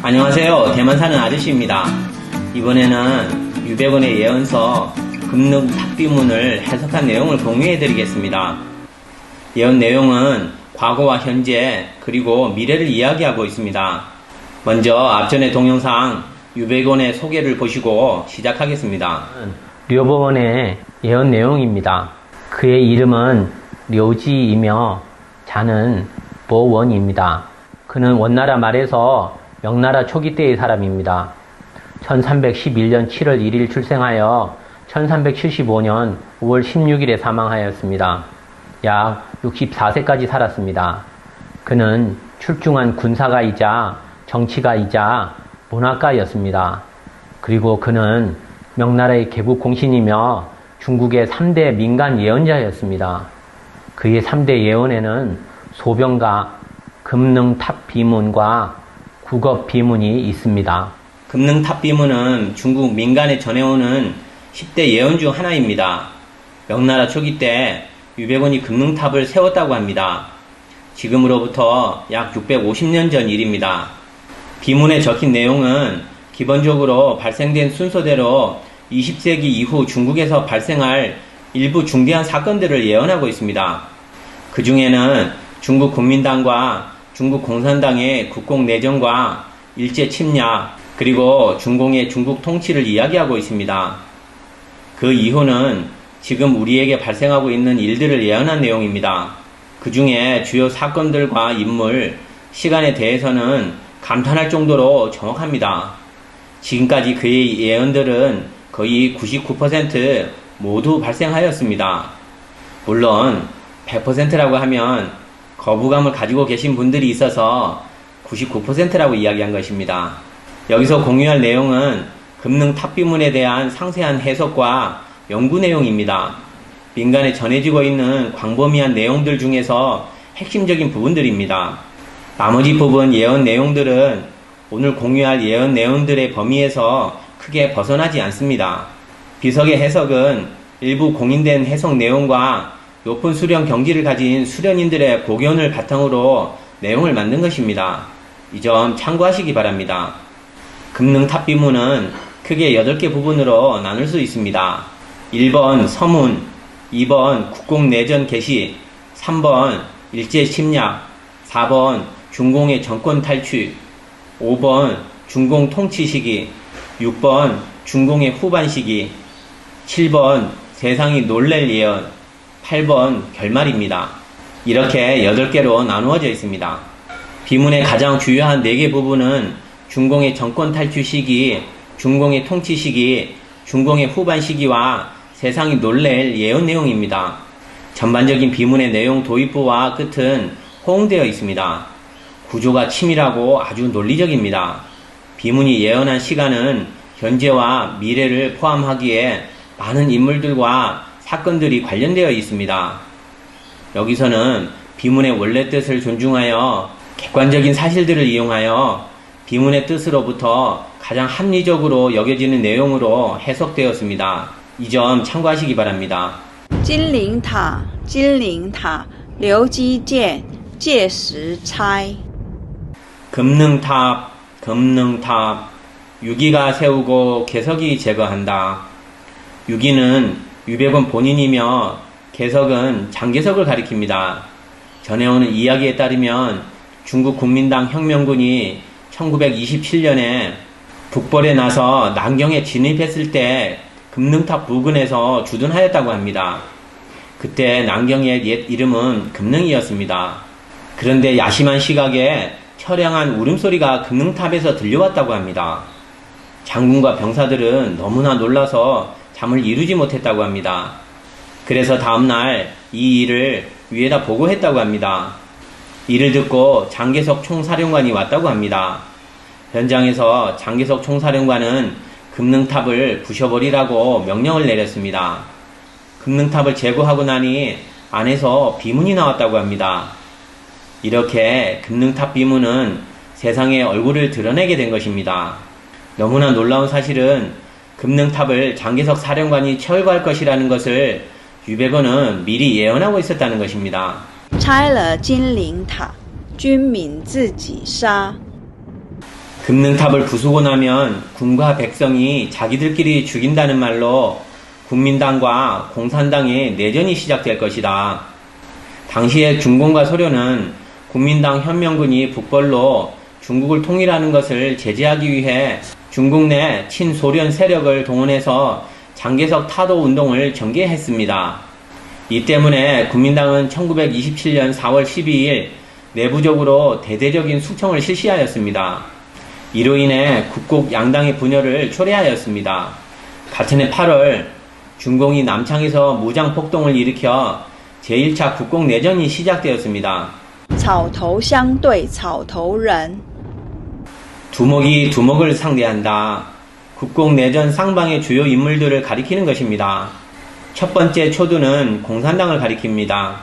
안녕하세요. 대만 사는 아저씨입니다. 이번에는 유백원의 예언서 금능 탑비문을 해석한 내용을 공유해드리겠습니다. 예언 내용은 과거와 현재 그리고 미래를 이야기하고 있습니다. 먼저 앞전의 동영상 유백원의 소개를 보시고 시작하겠습니다. 류보원의 예언 내용입니다. 그의 이름은 료지이며 자는 보원입니다. 그는 원나라 말에서 명나라 초기 때의 사람입니다. 1311년 7월 1일 출생하여 1375년 5월 16일에 사망하였습니다. 약 64세까지 살았습니다. 그는 출중한 군사가이자 정치가이자 문학가였습니다. 그리고 그는 명나라의 개국 공신이며 중국의 3대 민간 예언자였습니다. 그의 3대 예언에는 소병가, 금능탑 비문과 국업 비문이 있습니다. 금능탑 비문은 중국 민간에 전해오는 10대 예언 중 하나입니다. 명나라 초기 때 유백원이 금능탑을 세웠다고 합니다. 지금으로부터 약 650년 전 일입니다. 비문에 적힌 내용은 기본적으로 발생된 순서대로 20세기 이후 중국에서 발생할 일부 중대한 사건들을 예언하고 있습니다. 그 중에는 중국 국민당과 중국 공산당의 국공내전과 일제 침략, 그리고 중공의 중국 통치를 이야기하고 있습니다. 그 이후는 지금 우리에게 발생하고 있는 일들을 예언한 내용입니다. 그 중에 주요 사건들과 인물, 시간에 대해서는 감탄할 정도로 정확합니다. 지금까지 그의 예언들은 거의 99% 모두 발생하였습니다. 물론 100%라고 하면 거부감을 가지고 계신 분들이 있어서 99%라고 이야기한 것입니다. 여기서 공유할 내용은 금능 탑비문에 대한 상세한 해석과 연구 내용입니다. 민간에 전해지고 있는 광범위한 내용들 중에서 핵심적인 부분들입니다. 나머지 부분 예언 내용들은 오늘 공유할 예언 내용들의 범위에서 크게 벗어나지 않습니다. 비석의 해석은 일부 공인된 해석 내용과 높은 수련 경지를 가진 수련인들의 고견을 바탕으로 내용을 만든 것입니다. 이 점 참고하시기 바랍니다. 금능탑비문은 크게 8개 부분으로 나눌 수 있습니다. 1번 서문, 2번 국공내전 개시, 3번 일제 침략, 4번 중공의 정권 탈취, 5번 중공 통치 시기, 6번 중공의 후반 시기, 7번 세상이 놀랄 예언, 8번 결말입니다. 이렇게 8개로 나누어져 있습니다. 비문의 가장 주요한 4개 부분은 중공의 정권 탈취 시기, 중공의 통치 시기, 중공의 후반 시기와 세상이 놀랄 예언 내용입니다. 전반적인 비문의 내용 도입부와 끝은 호응되어 있습니다. 구조가 치밀하고 아주 논리적입니다. 비문이 예언한 시간은 현재와 미래를 포함하기에 많은 인물들과 사건들이 관련되어 있습니다. 여기서는 비문의 원래 뜻을 존중하여 객관적인 사실들을 이용하여 비문의 뜻으로부터 가장 합리적으로 여겨지는 내용으로 해석되었습니다. 이 점 참고하시기 바랍니다. 金陵塔，金陵塔，刘基建，届时拆。 금능탑, 금능탑, 유기가 세우고 개석이 제거한다. 유기는 유백원 본인이며 개석은 장개석을 가리킵니다. 전해오는 이야기에 따르면 중국 국민당 혁명군이 1927년에 북벌에 나서 남경에 진입했을 때 금능탑 부근에서 주둔하였다고 합니다. 그때 남경의 옛 이름은 금능이었습니다. 그런데 야심한 시각에 처량한 울음소리가 금능탑에서 들려왔다고 합니다. 장군과 병사들은 너무나 놀라서 잠을 이루지 못했다고 합니다. 그래서 다음날 이 일을 위에다 보고했다고 합니다. 이를 듣고 장개석 총사령관이 왔다고 합니다. 현장에서 장개석 총사령관은 금능탑을 부셔버리라고 명령을 내렸습니다. 금능탑을 제거하고 나니 안에서 비문이 나왔다고 합니다. 이렇게 금능탑 비문은 세상의 얼굴을 드러내게 된 것입니다. 너무나 놀라운 사실은 금능탑을 장개석 사령관이 철거할 것이라는 것을 유백원은 미리 예언하고 있었다는 것입니다. 拆了金陵塔，军民自己杀。 금능탑을 부수고 나면 군과 백성이 자기들끼리 죽인다는 말로 국민당과 공산당의 내전이 시작될 것이다. 당시에 중공과 소련은 국민당 현명군이 북벌로 중국을 통일하는 것을 제재하기 위해 중국 내 친소련 세력을 동원해서 장개석 타도 운동을 전개했습니다. 이 때문에 국민당은 1927년 4월 12일 내부적으로 대대적인 숙청을 실시하였습니다. 이로 인해 국국 양당의 분열을 초래하였습니다. 같은 해 8월 중공이 남창에서 무장폭동을 일으켜 제1차 국공내전이 시작되었습니다. 草头相对草头人 두목이 두목을 상대한다. 국공내전 상방의 주요 인물들을 가리키는 것입니다. 첫 번째 초두는 공산당을 가리킵니다.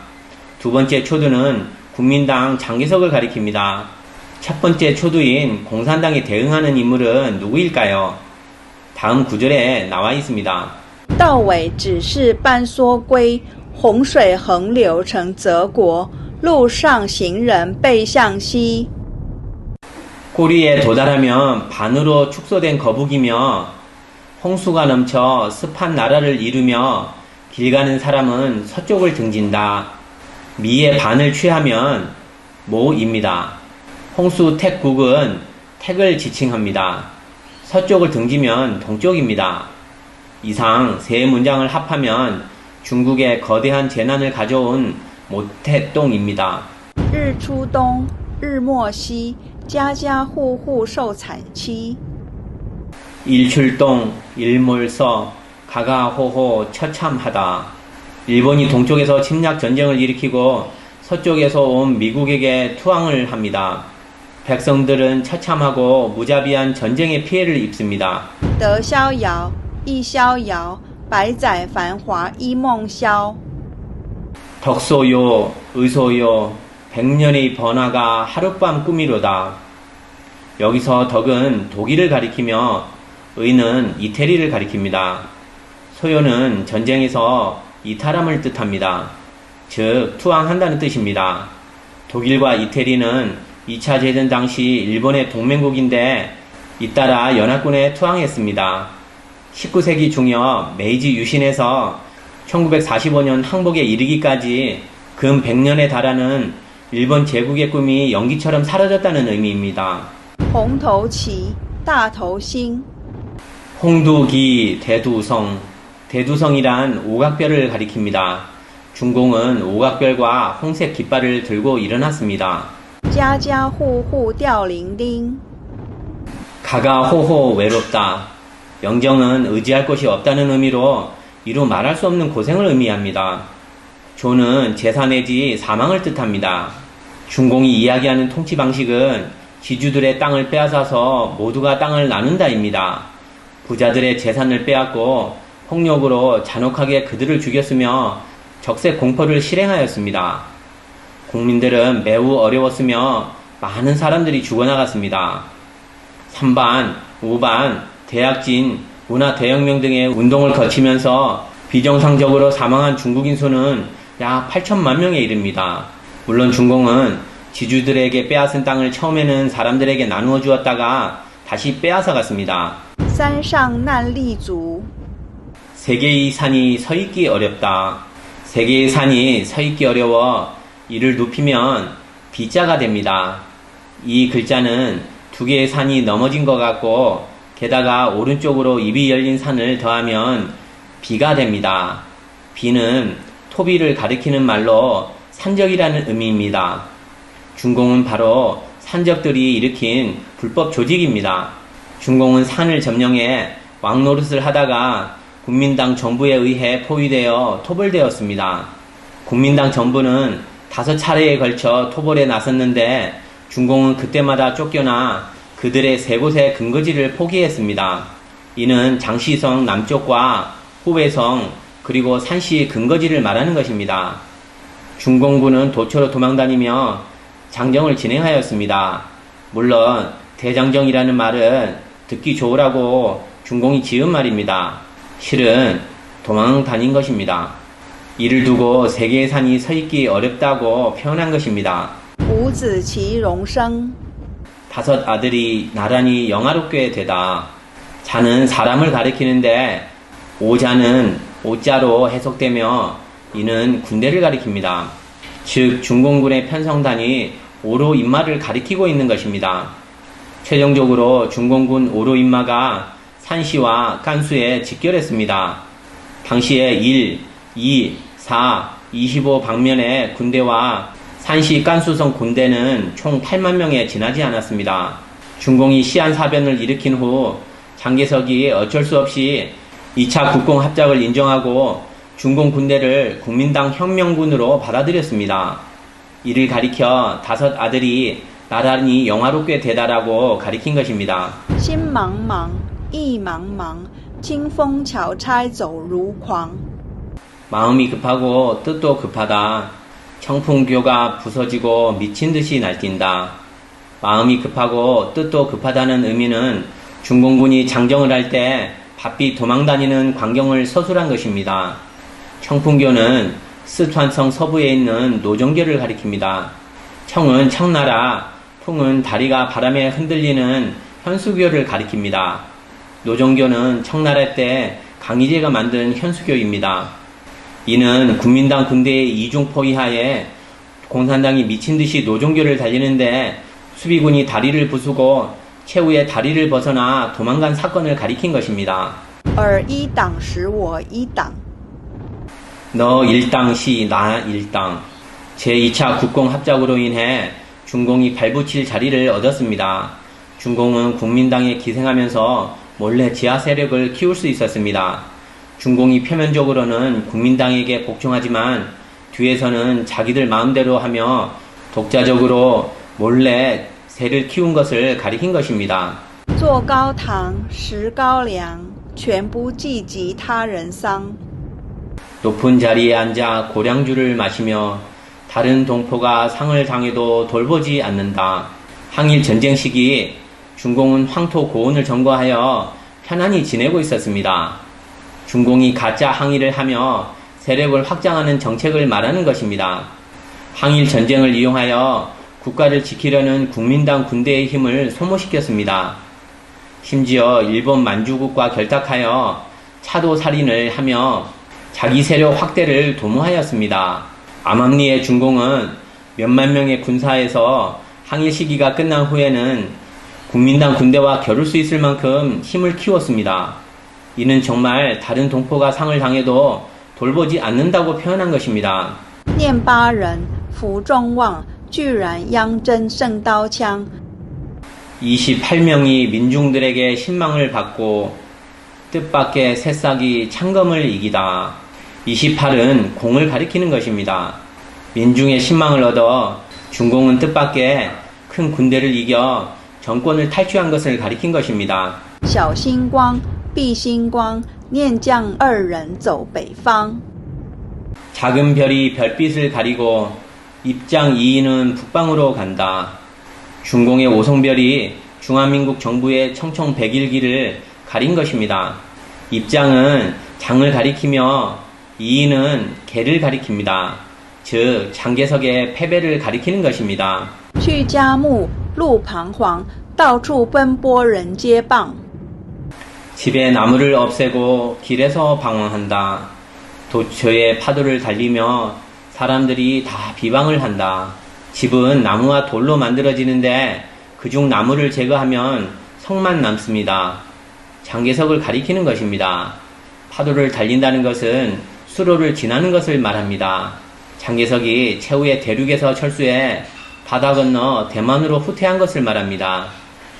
두 번째 초두는 국민당 장개석을 가리킵니다. 첫 번째 초두인 공산당에 대응하는 인물은 누구일까요? 다음 구절에 나와 있습니다. 道尾只是半缩龟，洪水横流成泽国，路上行人背向西。 꼬리에 도달하면 반으로 축소된 거북이며 홍수가 넘쳐 습한 나라를 이루며 길 가는 사람은 서쪽을 등진다. 미의 반을 취하면 모입니다. 홍수 택국은 택을 지칭합니다. 서쪽을 등지면 동쪽입니다. 이상 세 문장을 합하면 중국의 거대한 재난을 가져온 모택동입니다. 日出东，日没西，家家户户受惨凄。 일출동, 일몰서, 가가호호 처참하다. 일본이 동쪽에서 침략 전쟁을 일으키고 서쪽에서 온 미국에게 투항을 합니다. 백성들은 처참하고 무자비한 전쟁의 피해를 입습니다. 德逍遥，义逍遥，百载繁华一梦消。 덕소요, 의소요, 백년의 번화가 하룻밤 꿈이로다. 여기서 덕은 독일을 가리키며 의는 이태리를 가리킵니다. 소요는 전쟁에서 이탈함을 뜻합니다. 즉 투항한다는 뜻입니다. 독일과 이태리는 2차 대전 당시 일본의 동맹국인데 잇따라 연합군에 투항했습니다. 19세기 중엽 메이지 유신에서 1945년 항복에 이르기까지 근 100년에 달하는 일본 제국의 꿈이 연기처럼 사라졌다는 의미입니다. 红头旗，大头星。 홍두기, 대두성. 대두성이란 오각별을 가리킵니다. 중공은 오각별과 홍색 깃발을 들고 일어났습니다. 家家户户吊零丁。 가가호호 외롭다. 영정은 의지할 곳이 없다는 의미로 이루 말할 수 없는 고생을 의미합니다. 조는 제사 내지 사망을 뜻합니다. 중공이 이야기하는 통치 방식은 지주들의 땅을 빼앗아서 모두가 땅을 나눈다입니다. 부자들의 재산을 빼앗고 폭력으로 잔혹하게 그들을 죽였으며 적색 공포를 실행하였습니다. 국민들은 매우 어려웠으며 많은 사람들이 죽어나갔습니다. 3반, 5반, 대약진, 문화 대혁명 등의 운동을 거치면서 비정상적으로 사망한 중국인 수는 약 8천만 명에 이릅니다. 물론 중공은 지주들에게 빼앗은 땅을 처음에는 사람들에게 나누어 주었다가 다시 빼앗아 갔습니다. 山上难立足。 세 개의 산이 서 있기 어렵다. 세 개의 산이 서 있기 어려워 이를 눕히면 비자가 됩니다. 이 글자는 두 개의 산이 넘어진 것 같고 게다가 오른쪽으로 입이 열린 산을 더하면 비가 됩니다. 비는 토비를 가리키는 말로 산적이라는 의미입니다. 중공은 바로 산적들이 일으킨 불법 조직입니다. 중공은 산을 점령해 왕노릇을 하다가 국민당 정부에 의해 포위되어 토벌되었습니다. 국민당 정부는 5차례에 걸쳐 토벌에 나섰는데 중공은 그때마다 쫓겨나 그들의 3곳의 근거지를 포기했습니다. 이는 장시성 남쪽과 후베성 그리고 산시의 근거지를 말하는 것입니다. 중공군은 도초로 도망다니며 장정을 진행하였습니다. 물론 대장정이라는 말은 듣기 좋으라고 중공이 지은 말입니다. 실은 도망 다닌 것입니다. 이를 두고 세 개의 산이 서 있기 어렵다고 표현한 것입니다.五子棋荣生。5 아들이 나란히 영화롭게 되다. 자는 사람을 가리키는데 오자는 오자로 해석되며 이는 군대를 가리킵니다. 즉 중공군의 편성단이 오로 인마를 가리키고 있는 것입니다. 최종적으로 중공군 오로 인마가 산시와 깐수에 직결했습니다. 당시에 1, 2, 4, 25 방면의 군대와 산시 깐수성 군대는 총 8만 명에 지나지 않았습니다. 중공이 시안사변을 일으킨 후 장개석이 어쩔 수 없이 2차 국공합작을 인정하고 중공 군대를 국민당 혁명군으로 받아들였습니다. 이를 가리켜 5 아들이 나란히 영화롭게 되다라고 가리킨 것입니다. 心茫茫，意茫茫，清风巧差走如狂。 마음이 급하고 뜻도 급하다. 청풍교가 부서지고 미친 듯이 날뛴다. 마음이 급하고 뜻도 급하다는 의미는 중공군이 장정을 할 때 바삐 도망다니는 광경을 서술한 것입니다. 청풍교는 스촨성 서부에 있는 노정교를 가리킵니다. 청은 청나라, 풍은 다리가 바람에 흔들리는 현수교를 가리킵니다. 노정교는 청나라 때 강희제가 만든 현수교입니다. 이는 국민당 군대의 이중포 이하에 공산당이 미친듯이 노정교를 달리는데 수비군이 다리를 부수고 최후의 다리를 벗어나 도망간 사건을 가리킨 것입니다. 尔一党时我一党。 너 일당시 나 일당. 제2차 국공합작으로 인해 중공이 발붙일 자리를 얻었습니다. 중공은 국민당에 기생하면서 몰래 지하 세력을 키울 수 있었습니다. 중공이 표면적으로는 국민당에게 복종하지만 뒤에서는 자기들 마음대로 하며 독자적으로 몰래 세를 키운 것을 가리킨 것입니다. 坐高堂，食高粱，全不计及他人丧。 높은 자리에 앉아 고량주를 마시며 다른 동포가 상을 당해도 돌보지 않는다. 항일 전쟁 시기 중공은 황토 고원을 점거하여 편안히 지내고 있었습니다. 중공이 가짜 항일을 하며 세력을 확장하는 정책을 말하는 것입니다. 항일 전쟁을 이용하여 국가를 지키려는 국민당 군대의 힘을 소모시켰습니다. 심지어 일본 만주국과 결탁하여 차도 살인을 하며 자기 세력 확대를 도모하였습니다. 암암리의 중공은 몇만 명의 군사에서 항일 시기가 끝난 후에는 국민당 군대와 겨룰 수 있을 만큼 힘을 키웠습니다. 이는 정말 다른 동포가 상을 당해도 돌보지 않는다고 표현한 것입니다. 念八人服众望，居然央真圣刀枪。 28명이 민중들에게 신망을 받고 뜻밖의 새싹이 창검을 이기다. 28은 공을 가리키는 것입니다. 민중의 신망을 얻어 중공은 뜻밖의 큰 군대를 이겨 정권을 탈취한 것을 가리킨 것입니다. 小星光，毕星光，念将2人走北方。 작은 별이 별빛을 가리고 입장 2인은 북방으로 간다. 중공의 오송별이 중화민국 정부의 청청백일기를 가린 것입니다. 입장은 장을 가리키며 2인은 개를 가리킵니다. 즉 장개석의 패배를 가리키는 것입니다. 去家木，路彷徨，到处奔波人接棒。 집에 나무를 없애고 길에서 방황한다. 도처의 파도를 달리며 사람들이 다 비방을 한다. 집은 나무와 돌로 만들어지는데 그중 나무를 제거하면 성만 남습니다. 장개석을 가리키는 것입니다. 파도를 달린다는 것은 수로를 지나는 것을 말합니다. 장개석이 최후의 대륙에서 철수해 바다 건너 대만으로 후퇴한 것을 말합니다.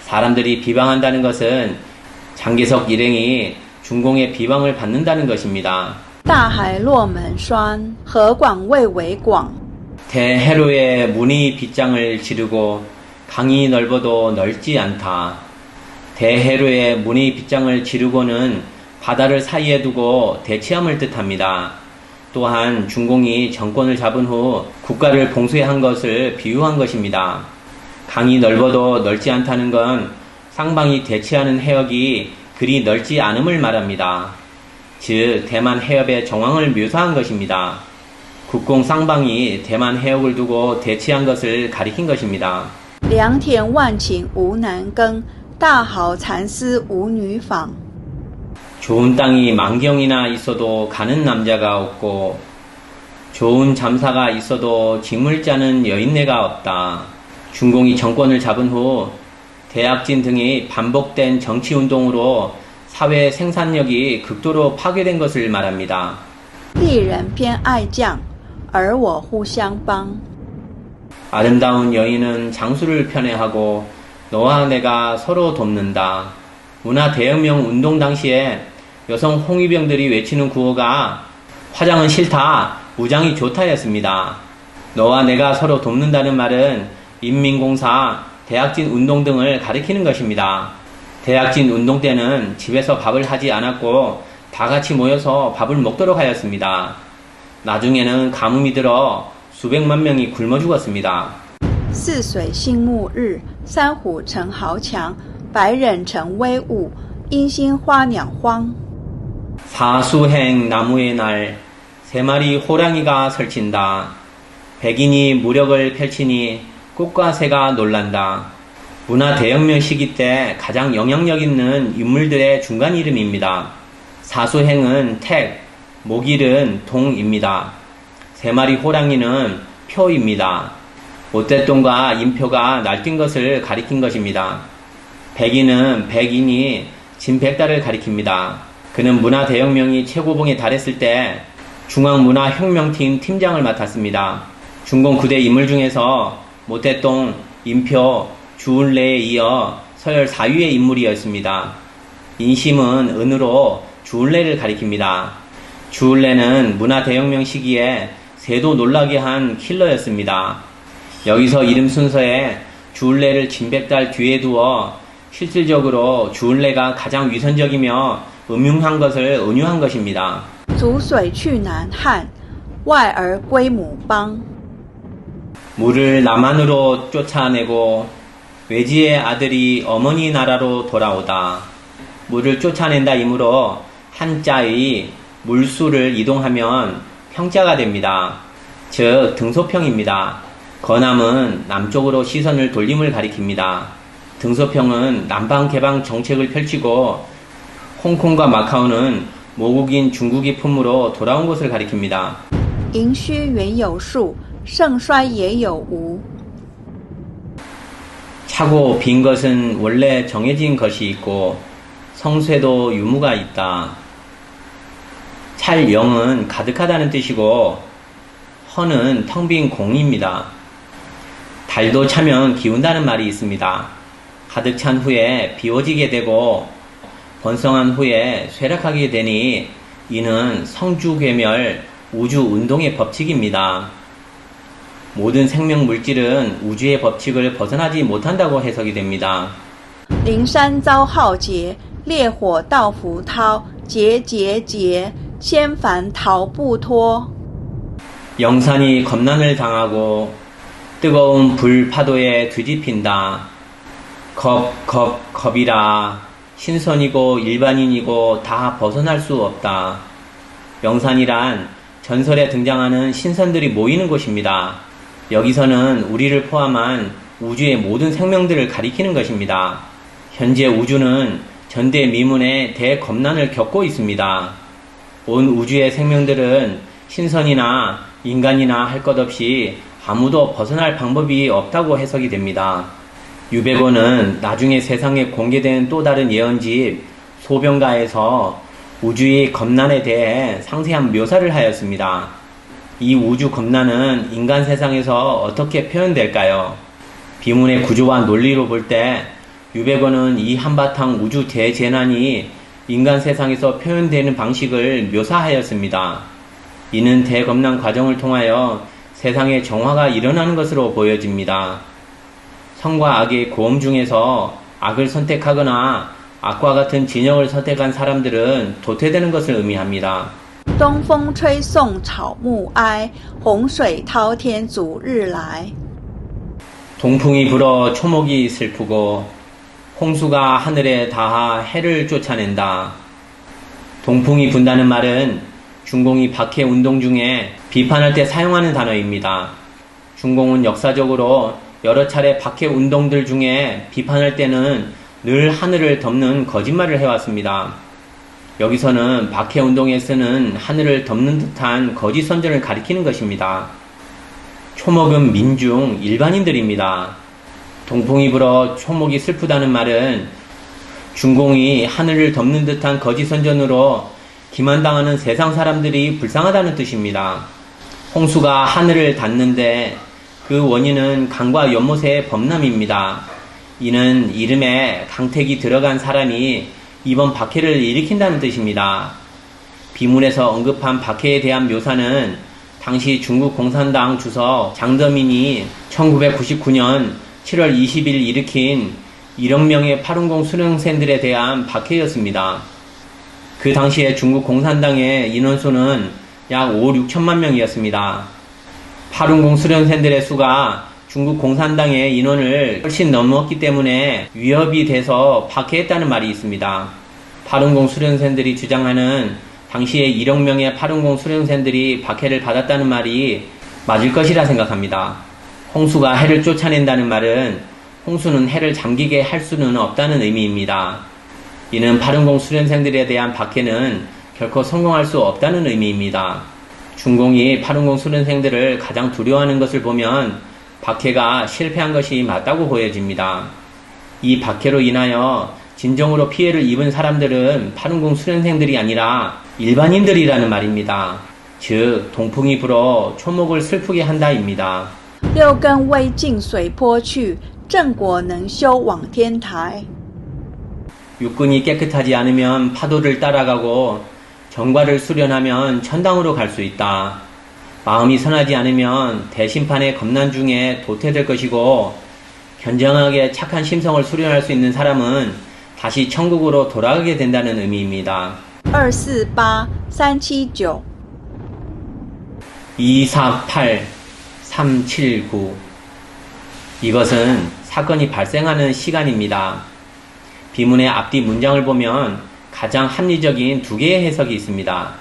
사람들이 비방한다는 것은 장개석 일행이 중공의 비방을 받는다는 것입니다. 大海落门栓，河广未为广。 대해로의 문이 빗장을 지르고 강이 넓어도 넓지 않다. 대해로의 문이 빗장을 지르고는 바다를 사이에 두고 대치함을 뜻합니다. 또한 중공이 정권을 잡은 후 국가를 봉쇄한 것을 비유한 것입니다. 강이 넓어도 넓지 않다는 건 쌍방이 대치하는 해역이 그리 넓지 않음을 말합니다. 즉 대만 해협의 정황을 묘사한 것입니다. 국공 쌍방이 대만 해역을 두고 대치한 것을 가리킨 것입니다. 良田万顷无男耕，大好蚕丝无女纺。 좋은 땅이 만경이나 있어도 가는 남자가 없고 좋은 잠사가 있어도 직물 짜는 여인네가 없다. 중공이 정권을 잡은 후 대약진 등이 반복된 정치운동으로 사회 생산력이 극도로 파괴된 것을 말합니다. 丽人偏爱将，而我互相帮。 아름다운 여인은 장수를 편애하고 너와 내가 서로 돕는다. 문화 대혁명 운동 당시에 여성 홍위병들이 외치는 구호가 화장은 싫다, 무장이 좋다였습니다. 너와 내가 서로 돕는다는 말은 인민공사, 대약진 운동 등을 가리키는 것입니다. 대약진 운동 때는 집에서 밥을 하지 않았고 다 같이 모여서 밥을 먹도록 하였습니다. 나중에는 가뭄이 들어 수백만 명이 굶어 죽었습니다. 泗水性木日，三虎成豪强，白忍成威武，阴心花鸟荒。 사수행 나무의 날, 세 마리 호랑이가 설친다. 백인이 무력을 펼치니 꽃과 새가 놀란다. 문화 대혁명 시기 때 가장 영향력 있는 인물들의 중간 이름입니다. 사수행은 택, 목일은 동입니다. 세 마리 호랑이는 표입니다. 오떼똥과 인표가 날뛴 것을 가리킨 것입니다. 백인은 백인이 진백달을 가리킵니다. 그는 문화 대혁명이 최고봉에 달했을 때 중앙문화혁명팀 팀장을 맡았습니다. 중공 9대 인물 중에서 모태똥, 인표, 주울레에 이어 서열 4위의 인물이었습니다. 인심은 은으로 주울레를 가리킵니다. 주울레는 문화 대혁명 시기에 새도 놀라게 한 킬러였습니다. 여기서 이름 순서에 주울레를 진백달 뒤에 두어 실질적으로 주울레가 가장 위선적이며 음흉한 것을 은유한 것입니다. 逐水去南汉，外而归母邦。 물을 남한으로 쫓아내고 외지의 아들이 어머니 나라로 돌아오다. 물을 쫓아낸다 이므로 한자의 물수를 이동하면 평자가 됩니다. 즉 등소평입니다. 거남은 남쪽으로 시선을 돌림을 가리킵니다. 등소평은 남방 개방 정책을 펼치고 홍콩과 마카오는 모국인 중국이 품으로 돌아온 것을 가리킵니다. 盈虚原有数，盛衰也有无。 차고 빈 것은 원래 정해진 것이 있고 성쇠도 유무가 있다. 찰영은 가득하다는 뜻이고 허는 텅 빈 공입니다. 달도 차면 기운다는 말이 있습니다. 가득 찬 후에 비워지게 되고 번성한 후에 쇠락하게 되니 이는 성주괴멸 우주운동의 법칙입니다. 모든 생명 물질은 우주의 법칙을 벗어나지 못한다고 해석이 됩니다. 灵山遭浩劫，烈火道浮涛，节节节，仙凡逃不脱。 영산이 겁난을 당하고 뜨거운 불 파도에 뒤집힌다. 겁이라 신선이고 일반인이고 다 벗어날 수 없다. 영산이란 전설에 등장하는 신선들이 모이는 곳입니다. 여기서는 우리를 포함한 우주의 모든 생명들을 가리키는 것입니다. 현재 우주는 전대미문의 대겁난을 겪고 있습니다. 온 우주의 생명들은 신선이나 인간이나 할 것 없이 아무도 벗어날 방법이 없다고 해석이 됩니다. 유배고는 나중에 세상에 공개된 또 다른 예언집 소병가에서 우주의 겁난에 대해 상세한 묘사를 하였습니다. 이 우주 겁난은 인간 세상에서 어떻게 표현될까요? 비문의 구조와 논리로 볼 때 유배고는 이 한바탕 우주 대재난이 인간 세상에서 표현되는 방식을 묘사하였습니다. 이는 대겁난 과정을 통하여 세상에 정화가 일어나는 것으로 보여집니다. 선과 악의 고음 중에서 악을 선택하거나 악과 같은 진영을 선택한 사람들은 도태되는 것을 의미합니다. 东风吹送草木哀，洪水滔天阻日来。 동풍이 불어 초목이 슬프고 홍수가 하늘에 닿아 해를 쫓아낸다. 동풍이 분다는 말은 중공이 박해운동 중에 비판할 때 사용하는 단어입니다. 중공은 역사적으로 여러 차례 박해 운동들 중에 비판할 때는 늘 하늘을 덮는 거짓말을 해왔습니다. 여기서는 박해 운동에 쓰는 하늘을 덮는 듯한 거짓 선전을 가리키는 것입니다. 초목은 민중, 일반인들입니다. 동풍이 불어 초목이 슬프다는 말은 중공이 하늘을 덮는 듯한 거짓 선전으로 기만당하는 세상 사람들이 불쌍하다는 뜻입니다. 홍수가 하늘을 닿는데 그 원인은 강과 연못의 범람입니다. 이는 이름에 강택이 들어간 사람이 이번 박해를 일으킨다는 뜻입니다. 비문에서 언급한 박해에 대한 묘사는 당시 중국 공산당 주석 장더민이 1999년 7월 20일 일으킨 1억 명의 파룬공 수령생들에 대한 박해였습니다. 그 당시에 중국 공산당의 인원수는 약 5, 6천만 명이었습니다. 파룬공 수령생들의 수가 중국 공산당의 인원을 훨씬 넘었기 때문에 위협이 돼서 박해했다는 말이 있습니다. 파룬공 수령생들이 주장하는 당시에 1억 명의 파룬공 수령생들이 박해를 받았다는 말이 맞을 것이라 생각합니다. 홍수가 해를 쫓아낸다는 말은 홍수는 해를 잠기게 할 수는 없다는 의미입니다. 이는 파룬공 수련생들에 대한 박해는 결코 성공할 수 없다는 의미입니다. 중공이 파룬공 수련생들을 가장 두려워하는 것을 보면 박해가 실패한 것이 맞다고 보여집니다. 이 박해로 인하여 진정으로 피해를 입은 사람들은 파룬공 수련생들이 아니라 일반인들이라는 말입니다. 즉 동풍이 불어 초목을 슬프게 한다입니다. 六根未尽水波去，正果能修往天台。 육근이 깨끗하지 않으면 파도를 따라가고 정과를 수련하면 천당으로 갈 수 있다. 마음이 선하지 않으면 대심판의 겁난 중에 도태될 것이고 견정하게 착한 심성을 수련할 수 있는 사람은 다시 천국으로 돌아가게 된다는 의미입니다. 248 379 248 379 이것은 사건이 발생하는 시간입니다. 비문의 앞뒤 문장을 보면 가장 합리적인 두 개의 해석이 있습니다.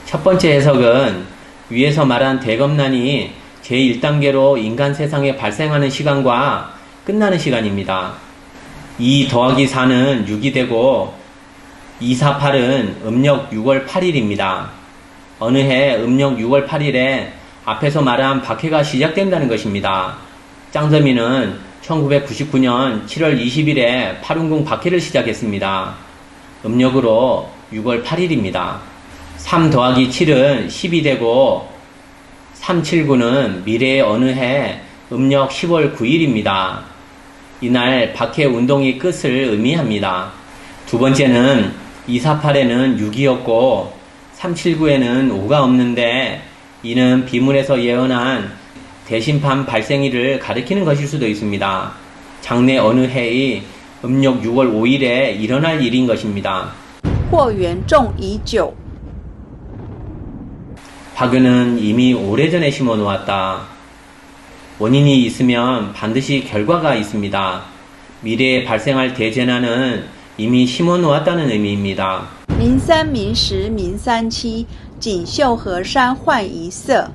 첫 번째 해석은 위에서 말한 대검난이 제1단계로 인간 세상에 발생하는 시간과 끝나는 시간입니다. 2 더하기 4는 6이 되고 248은 음력 6월 8일입니다. 어느 해 음력 6월 8일에 앞에서 말한 박해가 시작된다는 것입니다. 짱더미는 1999년 7월 20일에 파룬궁 박해를 시작했습니다. 음력으로 6월 8일입니다. 3 더하기 7은 10이 되고 379는 미래의 어느 해 음력 10월 9일입니다. 이날 박해 운동의 끝을 의미합니다. 두 번째는 248에는 6이었고 379에는 5가 없는데 이는 비문에서 예언한 대심판 발생일을 가리키는 것일 수도 있습니다. 장래 어느 해의 음력 6월 5일에 일어날 일인 것입니다. 或远种已久 박유는 이미 오래전에 심어 놓았다. 원인이 있으면 반드시 결과가 있습니다. 미래에 발생할 대재난은 이미 심어 놓았다는 의미입니다. 明三明十明三七锦绣河山换一色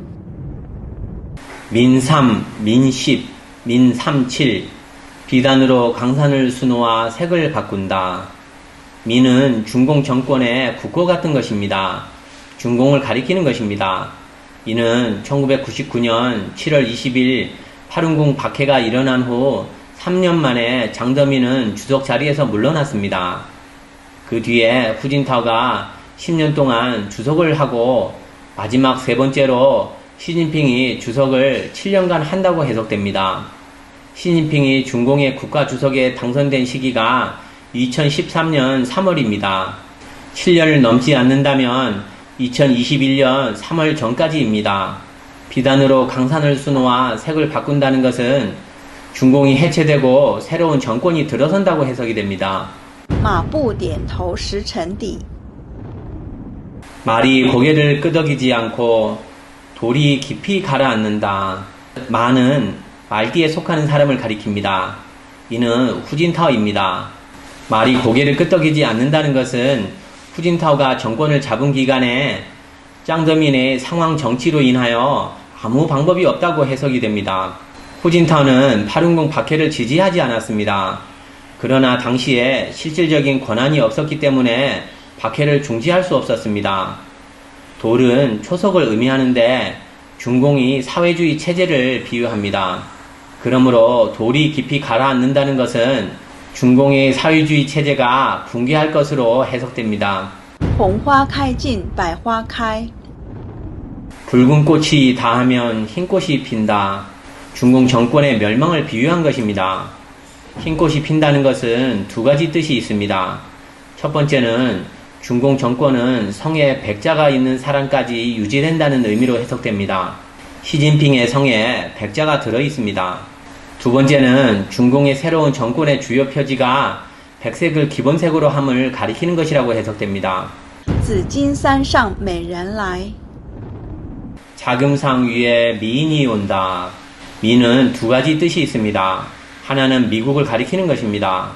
민3, 민10, 민37 비단으로 강산을 수놓아 색을 바꾼다. 민은 중공 정권의 국호 같은 것입니다. 중공을 가리키는 것입니다. 이는 1999년 7월 20일 파룬궁 박해가 일어난 후 3년 만에 장더미는 주석 자리에서 물러났습니다. 그 뒤에 후진타오가 10년 동안 주석을 하고 마지막 세 번째로 시진핑이 주석을 7년간 한다고 해석됩니다. 시진핑이 중공의 국가주석에 당선된 시기가 2013년 3월입니다. 7년을 넘지 않는다면 2021년 3월 전까지입니다. 비단으로 강산을 수놓아 색을 바꾼다는 것은 중공이 해체되고 새로운 정권이 들어선다고 해석이 됩니다. 马不点头石沉底 말이 고개를 끄덕이지 않고 돌이 깊이 가라앉는다. 마는 말띠에 속하는 사람을 가리킵니다. 이는 후진타오입니다. 말이 고개를 끄덕이지 않는다는 것은 후진타오가 정권을 잡은 기간에 짱더민의 상황 정치로 인하여 아무 방법이 없다고 해석이 됩니다. 후진타오는 파룬궁 박해를 지지하지 않았습니다. 그러나 당시에 실질적인 권한이 없었기 때문에 박해를 중지할 수 없었습니다. 돌은 초석을 의미하는데 중공이 사회주의 체제를 비유합니다. 그러므로 돌이 깊이 가라앉는다는 것은 중공의 사회주의 체제가 붕괴할 것으로 해석됩니다. 红花开尽百花开 붉은 꽃이 다하면 흰 꽃이 핀다. 중공 정권의 멸망을 비유한 것입니다. 흰 꽃이 핀다는 것은 두 가지 뜻이 있습니다. 첫 번째는 중공 정권은 성에 백자가 있는 사람까지 유지된다는 의미로 해석됩니다. 시진핑의 성에 백자가 들어 있습니다. 두 번째는 중공의 새로운 정권의 주요 표지가 백색을 기본색으로 함을 가리키는 것이라고 해석됩니다. 紫金山上美人来 자금상 위에 미인이 온다. 미는 두 가지 뜻이 있습니다. 하나는 미국을 가리키는 것입니다.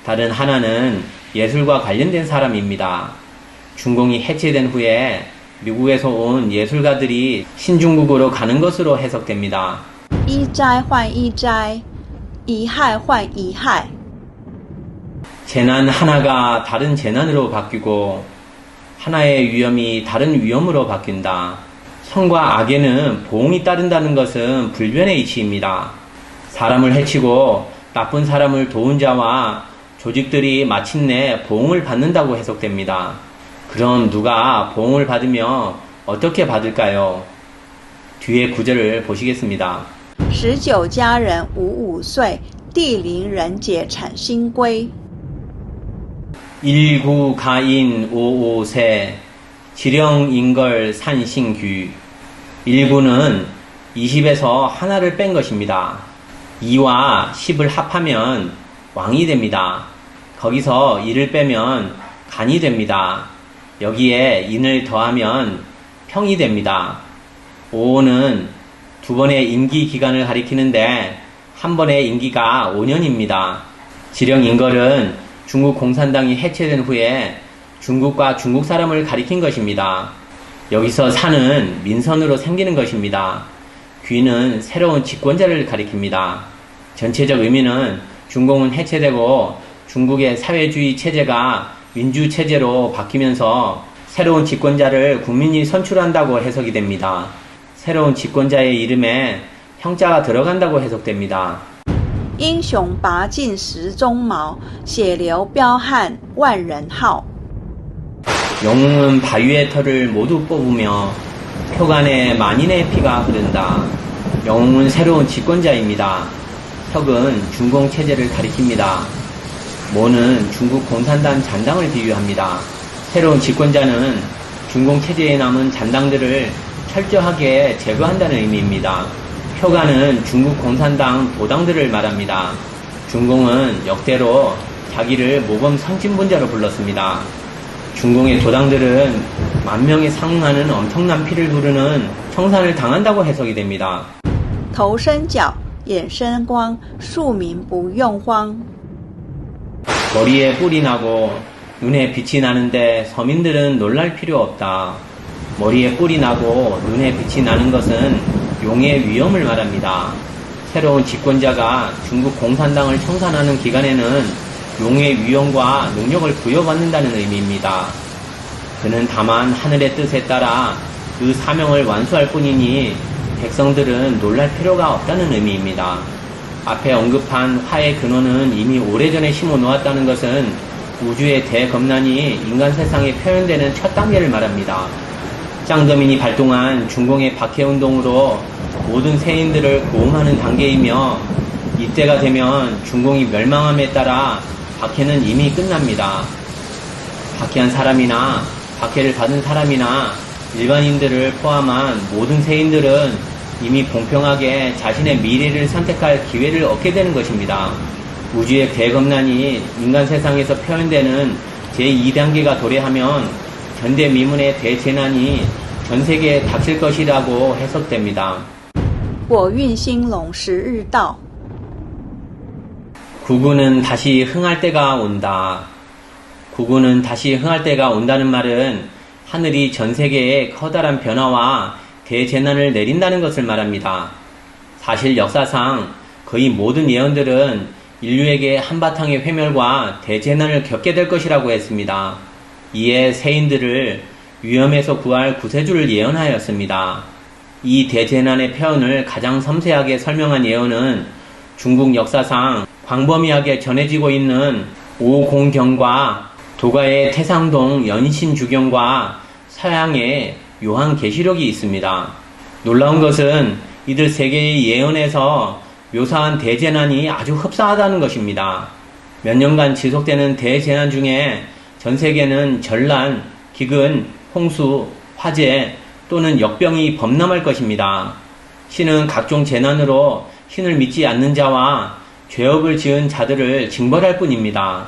다른 하나는 예술과 관련된 사람입니다. 중공이 해체된 후에 미국에서 온 예술가들이 신중국으로 가는 것으로 해석됩니다. 一灾换一灾一害换一害 재난 하나가 다른 재난으로 바뀌고 하나의 위험이 다른 위험으로 바뀐다. 선과 악에는 보응이 따른다는 것은 불변의 이치입니다. 사람을 해치고 나쁜 사람을 도운 자와 조직들이 마침내 보응을 받는다고 해석됩니다. 그럼 누가 보응을 받으며 어떻게 받을까요? 뒤에 구절을 보시겠습니다. 19家人55岁地灵人解产新规 일구가인 오오세 지령인걸 산신규 1구는 20에서 하나를 뺀 것입니다. 2와 10을 합하면 왕이 됩니다. 거기서 1을 빼면 간이 됩니다. 여기에 인을 더하면 평이 됩니다. 5는 두 번의 임기 기간을 가리키는데 한 번의 임기가 5년입니다. 지령인걸은 중국 공산당이 해체된 후에 중국과 중국 사람을 가리킨 것입니다. 여기서 산은 민선으로 생기는 것입니다. 귀는 새로운 집권자를 가리킵니다. 전체적 의미는 중공은 해체되고 중국의 사회주의 체제가 민주체제로 바뀌면서 새로운 집권자를 국민이 선출한다고 해석이 됩니다. 새로운 집권자의 이름에 형자가 들어간다고 해석됩니다. 英雄拔尽十鬃毛血流彪悍万人号 영웅은 바위의 털을 모두 뽑으며 표간에 만인의 피가 흐른다. 영웅은 새로운 집권자입니다. 혁은 중공 체제를 가리킵니다. 모는 중국 공산당 잔당을 비유합니다. 새로운 집권자는 중공 체제에 남은 잔당들을 철저하게 제거한다는 의미입니다. 표간은 중국 공산당 도당들을 말합니다. 중공은 역대로 자기를 모범 선진분자로 불렀습니다. 중공의 도당들은 10,000명에 상응하는 엄청난 피를 부르는 청산을 당한다고 해석이 됩니다. 头生角眼生光庶民不用慌 머리에 뿔이 나고 눈에 빛이 나는데 서민들은 놀랄 필요 없다. 머리에 뿔이 나고 눈에 빛이 나는 것은 용의 위험을 말합니다. 새로운 집권자가 중국 공산당을 청산하는 기간에는 용의 위엄과 능력을 부여받는다는 의미입니다. 그는 다만 하늘의 뜻에 따라 그 사명을 완수할 뿐이니 백성들은 놀랄 필요가 없다는 의미입니다. 앞에 언급한 화의 근원은 이미 오래전에 심어 놓았다는 것은 우주의 대검난이 인간 세상에 표현되는 첫 단계를 말합니다. 짱더민이 발동한 중공의 박해운동으로 모든 세인들을 고음하는 단계이며 이때가 되면 중공이 멸망함에 따라 박해는 이미 끝납니다. 박해한 사람이나 박해를 받은 사람이나 일반인들을 포함한 모든 세인들은 이미 공평하게 자신의 미래를 선택할 기회를 얻게 되는 것입니다. 우주의 대검난이 인간 세상에서 표현되는 제2단계가 도래하면 전대미문의 대재난이 전 세계에 닥칠 것이라고 해석됩니다. 我运兴隆时日到 구구는 다시 흥할 때가 온다. 구구는 다시 흥할 때가 온다는 말은 하늘이 전 세계에 커다란 변화와 대재난을 내린다는 것을 말합니다. 사실 역사상 거의 모든 예언들은 인류에게 한바탕의 회멸과 대재난을 겪게 될 것이라고 했습니다. 이에 세인들을 위험에서 구할 구세주를 예언하였습니다. 이 대재난의 표현을 가장 섬세하게 설명한 예언은 중국 역사상 광범위하게 전해지고 있는 오공경과 도가의 태상동 연신주경과 서양의 요한계시록이 있습니다. 놀라운 것은 이들 세 개의 예언에서 묘사한 대재난이 아주 흡사하다는 것입니다. 몇 년간 지속되는 대재난 중에 전 세계는 전란, 기근, 홍수, 화재 또는 역병이 범람할 것입니다. 신은 각종 재난으로 신을 믿지 않는 자와 죄업을 지은 자들을 징벌할 뿐입니다.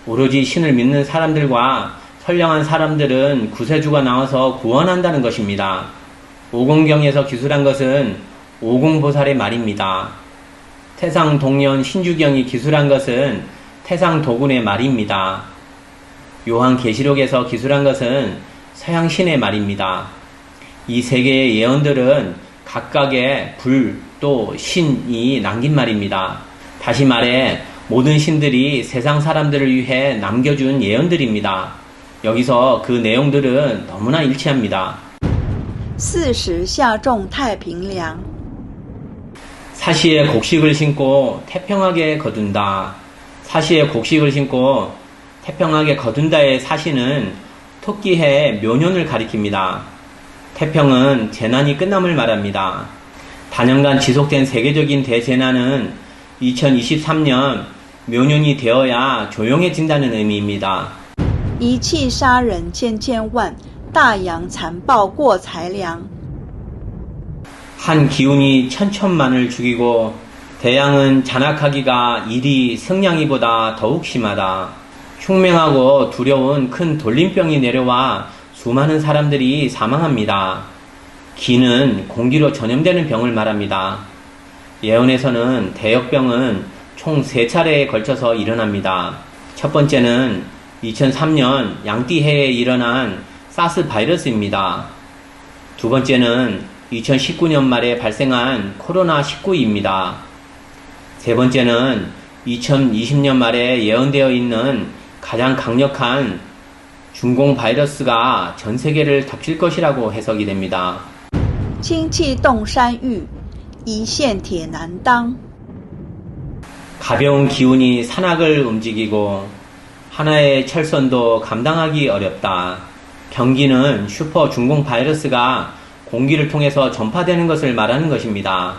오로지 신을 믿는 사람들과 선량한 사람들은 구세주가 나와서 구원한다는 것입니다. 오공경에서 기술한 것은 오공보살의 말입니다. 태상동연 신주경이 기술한 것은 태상도군의 말입니다. 요한계시록에서 기술한 것은 서양신의 말입니다. 이 세 개의 예언들은 각각의 불, 또 신이 남긴 말입니다. 다시 말해 모든 신들이 세상 사람들을 위해 남겨준 예언들입니다. 여기서 그 내용들은 너무나 일치합니다. 40下种太平凉 사시에 곡식을 심고 태평하게 거둔다. 사시에 곡식을 심고 태평하게 거둔다의 사시는 토끼해 묘년을 가리킵니다. 태평은 재난이 끝남을 말합니다. 단연간 지속된 세계적인 대재난은 2023년 묘년이 되어야 조용해진다는 의미입니다. 一气杀人千千万，大洋残暴过才良。 한 기운이 천천만을 죽이고 대양은 잔악하기가 일이 승냥이보다 더욱 심하다. 흉맹하고 두려운 큰 돌림병이 내려와 수많은 사람들이 사망합니다. 기는 공기로 전염되는 병을 말합니다. 예언에서는 대역병은 총 3차례에 걸쳐서 일어납니다. 첫 번째는 2003년 양띠해에 일어난 사스 바이러스입니다. 두 번째는 2019년 말에 발생한 코로나19입니다. 세 번째는 2020년 말에 예언되어 있는 가장 강력한 중공 바이러스가 전 세계를 덮칠 것이라고 해석이 됩니다. 氢气动山芋，一线铁难当。 가벼운 기운이 산악을 움직이고 하나의 철선도 감당하기 어렵다. 경기는 슈퍼 중공 바이러스가 공기를 통해서 전파되는 것을 말하는 것입니다.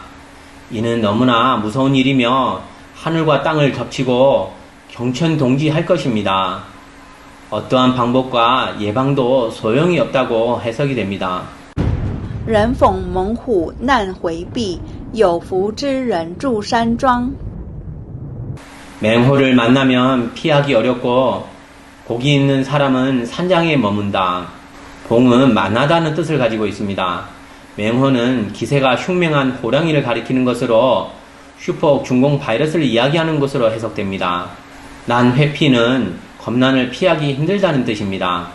이는 너무나 무서운 일이며 하늘과 땅을 덮치고 경천동지할 것입니다. 어떠한 방법과 예방도 소용이 없다고 해석이 됩니다. 人逢猛虎难回避，有福之人住山庄。 맹호를 만나면 피하기 어렵고 복이 있는 사람은 산장에 머문다. 봉은 만하다는 뜻을 가지고 있습니다. 맹호는 기세가 흉맹한 호랑이를 가리키는 것으로 슈퍼 중공 바이러스를 이야기하는 것으로 해석됩니다. 난 회피는 겁난을 피하기 힘들다는 뜻입니다.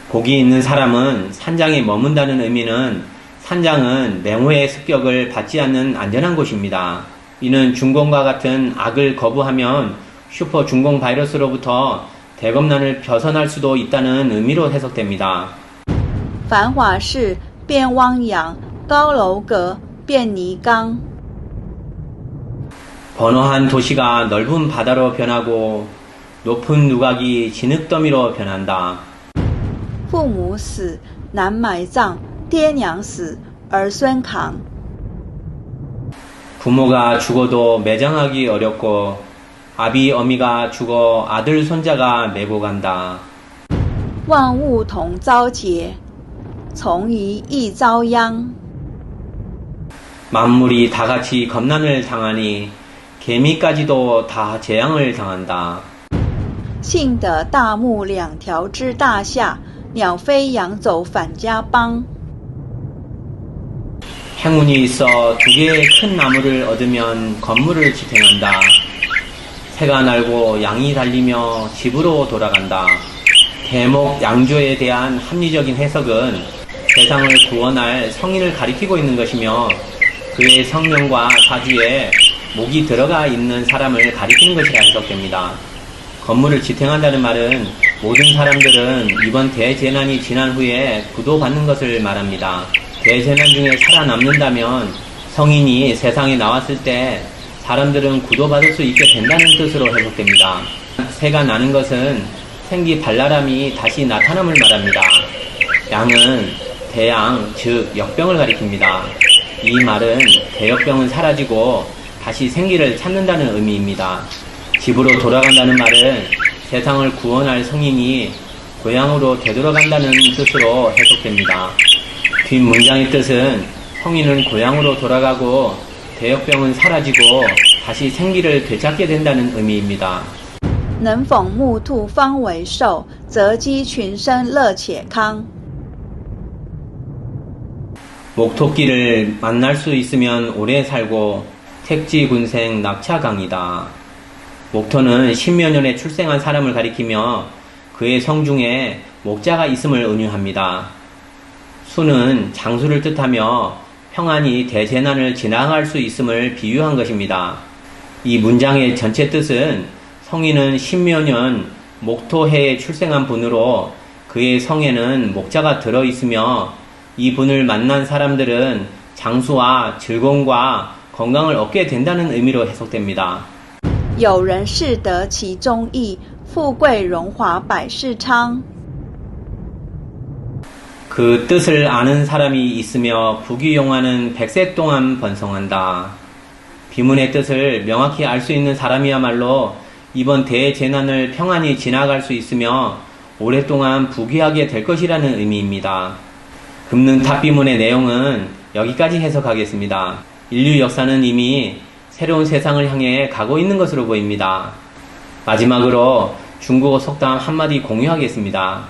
복이 있는 사람은 산장에 머문다는 의미는 산장은 맹호의 습격을 받지 않는 안전한 곳입니다. 이는 중공과 같은 악을 거부하면 슈퍼 중공 바이러스로부터 대겁난을 벗어날 수도 있다는 의미로 해석됩니다. 繁华市变汪洋，高楼阁变泥缸。 번화한 도시가 넓은 바다로 변하고 높은 누각이 진흙더미로 변한다. 父母死，难埋葬；爹娘死，儿孙扛。 부모가 죽어도 매장하기 어렵고 아비 어미가 죽어 아들 손자가 메고 간다. 万物同遭劫，从夷亦遭殃。 만물이 다 같이 겁난을 당하니 개미까지도 다 재앙을 당한다. 幸得大木两条之大厦，鸟飞扬走返家邦。 행운이 있어 2개의 큰 나무를 얻으면 건물을 지탱한다. 새가 날고 양이 달리며 집으로 돌아간다. 대목 양조에 대한 합리적인 해석은 세상을 구원할 성인을 가리키고 있는 것이며 그의 성령과 사주에 목이 들어가 있는 사람을 가리키는 것이라 해석됩니다. 건물을 지탱한다는 말은 모든 사람들은 이번 대재난이 지난 후에 구도받는 것을 말합니다. 대재난 중에 살아남는다면 성인이 세상에 나왔을 때 사람들은 구도받을 수 있게 된다는 뜻으로 해석됩니다. 새가 나는 것은 생기 발랄함이 다시 나타남을 말합니다. 양은 대양, 즉 역병을 가리킵니다. 이 말은 대역병은 사라지고 다시 생기를 찾는다는 의미입니다. 집으로 돌아간다는 말은 세상을 구원할 성인이 고향으로 되돌아간다는 뜻으로 해석됩니다. 뒷문장의 뜻은 성인은 고향으로 돌아가고 대역병은 사라지고 다시 생기를 되찾게 된다는 의미입니다. 能逢木兔方为寿，则鸡群生乐且康。 목토끼를 만날 수 있으면 오래 살고 택지군생 낙차강이다. 목토는 십몇 년에 출생한 사람을 가리키며 그의 성 중에 목자가 있음을 은유합니다. 수는 장수를 뜻하며 평안히 대재난을 지나갈 수 있음을 비유한 것입니다. 이 문장의 전체 뜻은 성인은 십몇 년 목토해에 출생한 분으로 그의 성에는 목자가 들어있으며 이 분을 만난 사람들은 장수와 즐거움과 건강을 얻게 된다는 의미로 해석됩니다. 有人适得其中意，富贵荣华百事昌。 그 뜻을 아는 사람이 있으며 부귀영화는 100세 동안 번성한다. 비문의 뜻을 명확히 알 수 있는 사람이야말로 이번 대재난을 평안히 지나갈 수 있으며 오랫동안 부귀하게 될 것이라는 의미입니다. 금능탑비문의 내용은 여기까지 해석하겠습니다. 인류 역사는 이미 새로운 세상을 향해 가고 있는 것으로 보입니다. 마지막으로 중국어 속담 한마디 공유하겠습니다.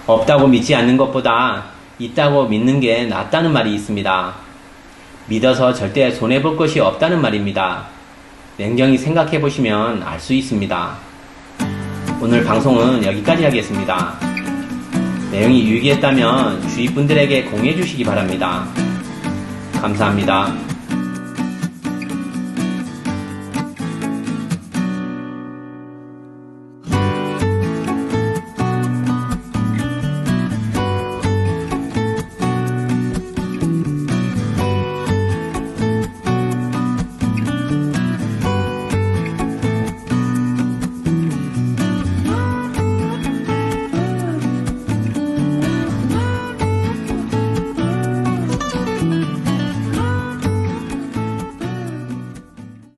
없다고 믿지 않는 것보다 있다고 믿는 게 낫다는 말이 있습니다. 믿어서 절대 손해볼 것이 없다는 말입니다. 냉정히 생각해 보시면 알 수 있습니다. 오늘 방송은 여기까지 하겠습니다. 내용이 유익했다면 주위 분들에게 공유해 주시기 바랍니다. 감사합니다.